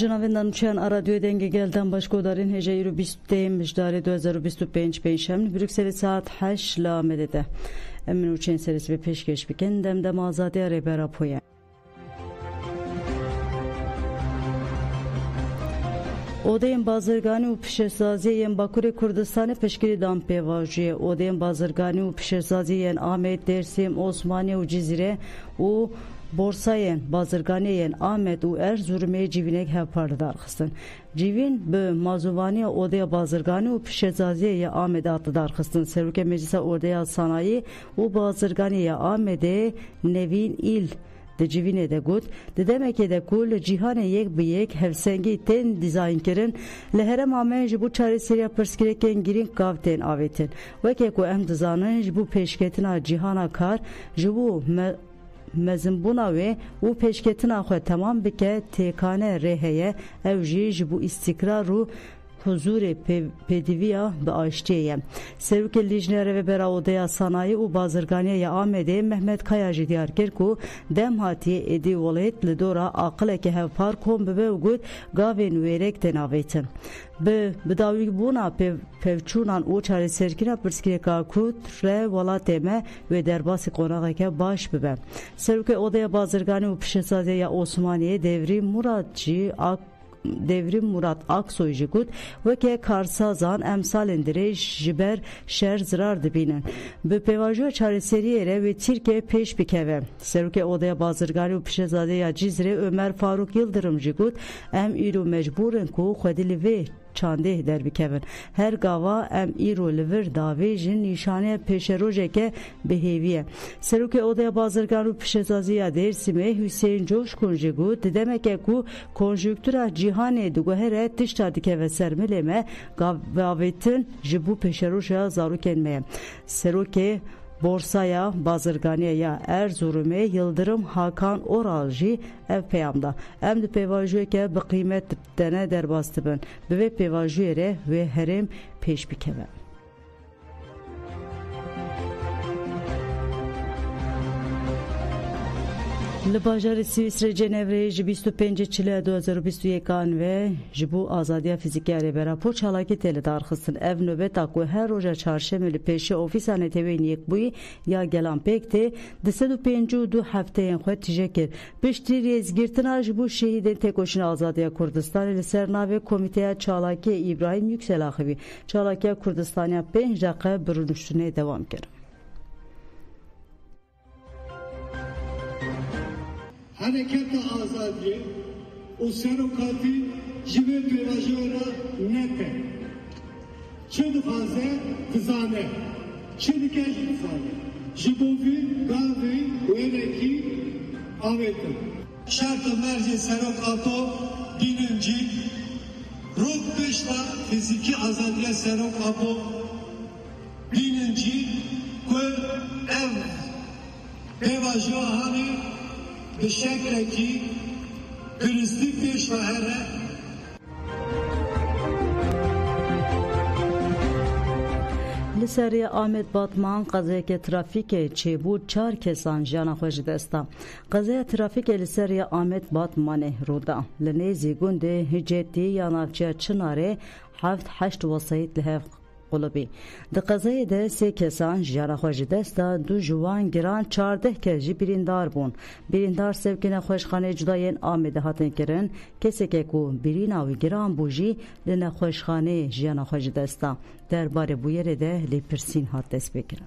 جنابندان چند رادیو دنگ گلدن باشکودارین هجایی رو 20 مجدار 2025 پیشم بروکسل ساعت 8 لامده ده امنو چند سرسی به پیشکش بکن دم آزادی ری برا پویا اودین بازرگانی و پیشرسازی ین باکوری کردستان پشکری دام پیواجی اودین بازرگانی و پیشرسازی ین آمد درسیم عثمانی و جزیره و بورساین بازرگانی آمد و ارزورمی جیوینک هفپاردار خستن جیوین به مازوانی اوده بازرگانی و پیشرسازی آمد آتدار خستن سروک مجلس اوده صنایع و بازرگانی آمد نوین ایل د جیوینه ده گود ده دمکه ده کل جیهان یک به یک هفسنگی تن دیزاین کرن لهرم آمن جبو چاره سریا پرسکره کن گیرین کافتین آویتن وکه کو ام دزانن جبو پیشکتنا جیهانا کار جبو مزنبونا و پیشکتنا خو تمام بکه تکانه رهیه او جبو استقرار و حضور پدیویا به آشتیه سروک لیجنر و براودیا صنایع و بازرگانی آمده محمد کایاجی دیار کرد که دم هاتی ادی ولایت لدورا عقل که هفپار کن به وجود گاوین ویرک تناویتن به بداوی بونا پفچونان او چاره سرکینا پرسکری کارکوت ر ولایت ما و درباس قوناقه که باش ببه سروک اودیا بازرگانی و پیشسازی عثمانی devrim Murat Aksoy jigud ve ke karsazan emsalindire jiber şer zirar dibinin. Be pevajo çareseriye ve Türkiye peş bikeve. Seruke odaya bazırgari u pişezade ya Cizre Ömer Faruk Yıldırım jigud em iru mecburen ku xedili ve çande der bikevin. Her gava em iru liver davejin nişane peşeroje ke beheviye. Seruke odaya bazırgari u pişezade ya dersime Hüseyin Coşkun jigud demeke ku konjüktüra cihane duguhere tişta dikeve sermeleme gavetin jibu peşeroja zarukenmeye. Seruke Borsaya, Bazırganiya, Erzurum'e Yıldırım Hakan Oralji ev peyamda. Em de pevajuye ke bi kıymet dene derbastı bin. Ve pevajuyere ve herem peş bikeve. لباجار سوئیسر جنیوری 25 چله 2021 و جبو آزادی فیزیکی برای پوچالاکی تلدار خستن اف نوبت اکو هر روزا چهارشنبه پیش اوفیسانه تیوین یک بوی یا گلان پکته 252 هفته خود تجکر پشتی ریزگیرتنا جبو شهیدین تکوشن آزادی کردستان لسرناوی کمیته چالاکی ابراهیم یکسلاخوی چالاکی کردستانی 5 دقیقه برونشتنه دوام کرد. Hareket azadiye o serokati jive pevajora nete çed faze tizane çed kej tizane jibovi gavi veleki avetin şartı merci serokato birinci ruh peşla fiziki azadiye serokato birinci kol ev pevajora به شکلی که درستی پیش و هره لسری آمد باتمان قضیه که ترافیک چه بود 4 کسان جانا خوش دستا قضیه ترافیک لسری آمد باتمانه رودا لنیزی گنده هجتی یا نافچه چناره 7-8 وسایت لحف قلبی ده قضیه ده 3 کسان جانا خوش دستا 2 جوان گران 14 کجی بریندار بون بریندار سوکین خوشخانه جداین آمده هاتن کرن کسی که کو بریناوی گران بوجی لنه خوشخانه جانا خوش دستا در بار بویر ده لیپرسین هات دست بکرن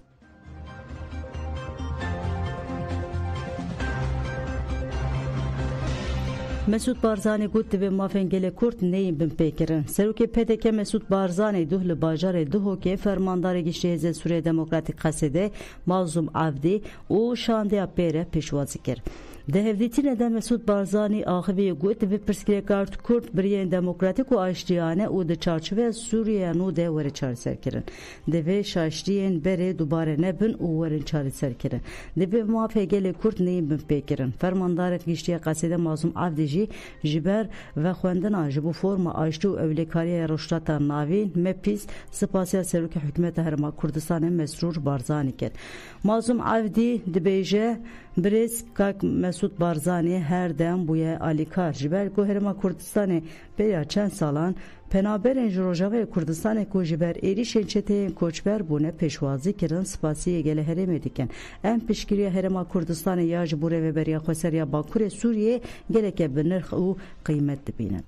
مسعود بارزانی گفت به مافنگل کورت نیم بن پیکرن سروک پدک مسعود بارزانی دوه باجار دوه که فرماندار گشته سوریه دموکراتیک قصده مازوم عبدی او شانده پیره پیشوازی کرد دهویتین ده مسعود بارزانی آخوی گوت و پرسکری کارت کورت بریان دموکراتیک و آشتیانه او ده چارچوه سوریه نو ده وره چار سر کرن ده شاشتین بره دوباره نبن او وره چار سر کرن ده موافقه کورت نیم بن پیکرن فرماندار گشته قصده مازوم عبدی جبر و خواندن جبو فرم آشتی و اولیکاری رشدت ناوین مپیس سپاسیا سروک حکومت هرما کردستان مسرور بارزانی کرد مازوم عبدی دبیجه بریز کاک Mesut Barzani her dem buye Alikar jiber ku Herêma Kurdistanê bêya çend salan penaberên ji Rojavayê Kurdistanê ku ji ber êrişên çeteyên koçber bûne pêşwazî kirin spasiyê gelê Herêmê dikin. Em piştgiriya Herêma Kurdistanê ya ji bo rêveberiya Xweseriya Bakurê Sûriyê geleke bi nirx û qîmet dibînin.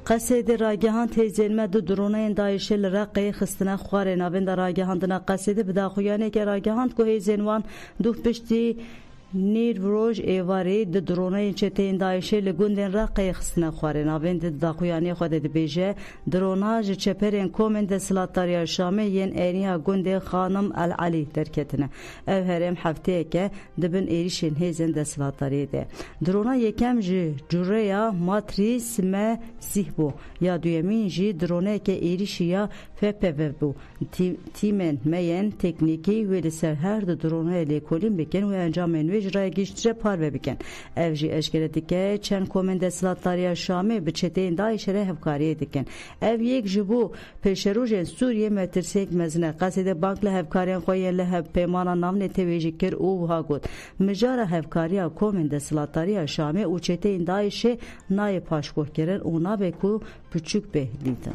Qesedê ragihan têzênme du droneyên Daişê li Reqeyê xistine xwarê navên de ragihandina Qesedê bi daxuyaneke ragihand ku hêzên wan du piştî Nîrvroj êvarê di droneyên çeteyên Daişê li gundên Reqeyê xistine xwarê navên de daxuyaniyê xwe de dibêje drona ji çeperên komên desthilatdariya Şamê yên êriya gundê Xanim El Elî derketine. Ev herêm hefteyeke dibin êrişên hêzên desthilatdariyê de. Drona yekem ji cureya Matris me sih bû ya duyemîn jî droneke êrişî ya FPV bû. Tîmên me yên teknîkî wê li ser her du droneyê lêkolîn bikin û encamên wê ji raya giştire parve bikin. Ev jî eşkere dike çend komên desthilatdariya Şamê bi çeteyên Daişê re hevkariyê dikin. Ev yek ji bo pêşerojên Sûriyê me tirsek mezin e. Qesedê bank li hevkariyên xwe yên li hevpeymana navnê tevê jî kir û wiha got mijara hevkariya komên desthilatdariya Şamê û çeteyên Daişê nayê paşguh kirin û nabe ku piçûk bê dîtin.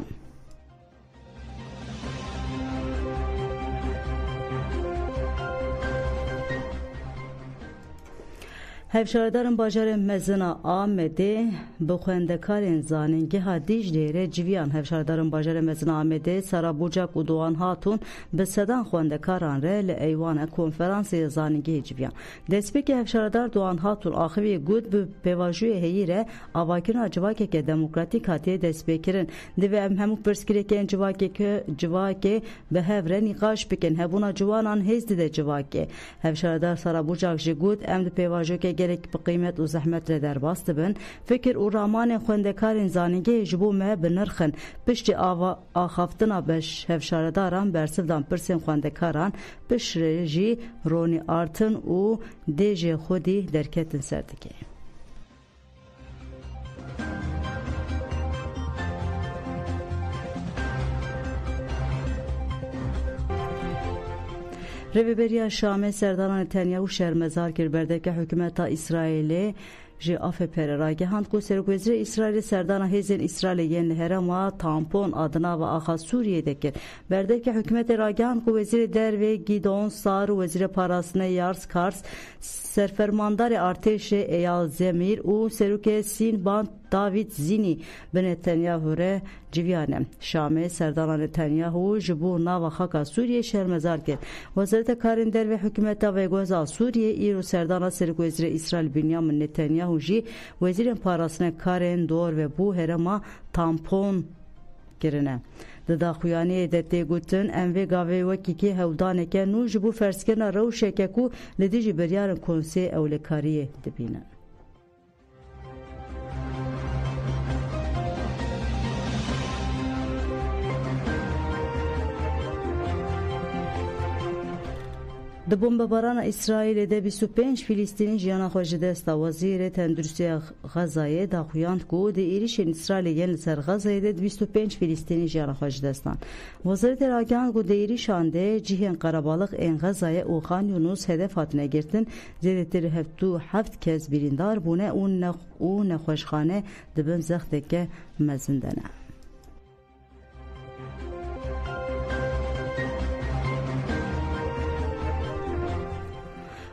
Hevşaredarên bajarê mezina Amedê bi xwendekarên zanîngeha Dîclê re civiyan. Hevşaredarên bajarê mezina Amedê Sarabucak û Doğan Hatun bi sedan xwendekaran re li eywana konferansê zanîngehê civiyan. Destpêkê hevşaredar Doğan Hatun axivî got bi pêvajiyê heyî re avakirina civakeke demokratîk hatiye destpêkirin. Divê em hemû pirsgirêkên civakê bi hev re nîqaş bikin. Hebûna ciwanan hêz dide civakê. Hevşaredar Sarabucak jî got em di pêvajiyeke gerek bi qîmet û zehmet re derbas dibin. Fikir û ramanên xwendekarên zanîngehê ji bo me bi nirxin. Piştî axaftina beş hevşaredaran bersivdan pirsên xwendekaran piştre jî ronî artin û dêjê xwedî derketin ser dike. Rêveberiya Şamê Serdana Netanyahu şermezar kir berdeke hikûmeta İsraîlê ji AFP re ragihand ku Serokvezîrê İsraîlê serdana hêzên İsraîlê yên li herêma Tampon adina ve axa Sûriyê de kir. Berdeke hikûmetê ragihand ku Wezîrê Derve Gidon Sar û Wezîrê Parastinê Yars Kars serfermandarê artêşê Eyal Zemîr û serokê Sîn Band David Zînî bi Netanyahu re civiyan. Şamê serdana Netanyahu ji bo nava xaka Sûriyê şermezar kir. Wezareta Karên Derve hikûmeta Vêgoza Sûriyê îro serdana Serokvezîrê İsraîl Binyamin Netanyahu jî Wezîrên Parastinê Karên Dor ve bû herêma Tampon kirine. Di daxuyaniyê de tê gotin em vê gavê wekî hewdaneke nû ji bo ferskirina rewşeke ku li dijî biryarên Konseyê Ewlekariyê dibînin. Di bombebarana İsraîlê de 25 Filîstînî jiyana xwe ji desta Wezîrê Tenduristiya Xezayê daxuyand ku di êrişên İsraîlê yên li ser Xezayê de 25 Filîstînî jiyana xwe ji destan. Wezaretê ragihand ku di êrişan de cihên qerebalix ên Xezayê û Xan Yunus hedef hatine girtin. Zêdetir 77 kes birîndar bûne û nexweşxane dibin zexteke mezin de ne.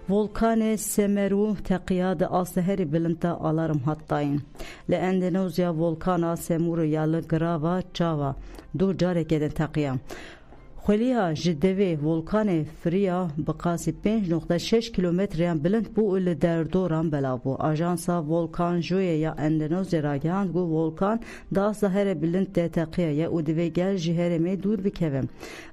Volkanê Semeru teqiya di aseherî bilindta alarm hattayîn. Li Endonezya volkana Semeru ya li girava çawa du carekê de teqiya. Xweliya ji devê volkanê Firiya bi qasî 5.6 kilometreyan bilind bû û li derdoran belav bû. Ajansa Volkanjoyê ya Endonezya ragihand ku volkan di asta herê bilind de teqiya ye û divê gel ji herêmê dûr bikeve.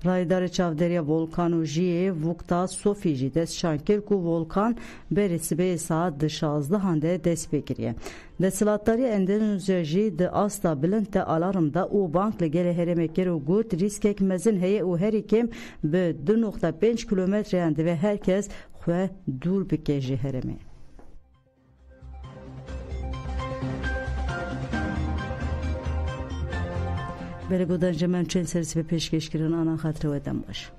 Raydarê çavderiya Volkanojiyê Vukta Sofî jî destşan kir ku volkan berê sibehê saat di 16 de dest pê kiriye. Desthilatdariya Endonezya jî di asta bilind de alarmda û bank li gelê herêmê kir û got rîskek mezin heye û herî kêm bi 2.5 kilometreyan divê herkes xwe dûr bike ji herêmê. Belediye Cemel Çen Serisi ve Peşkeşkirin ana hatırı eden baş.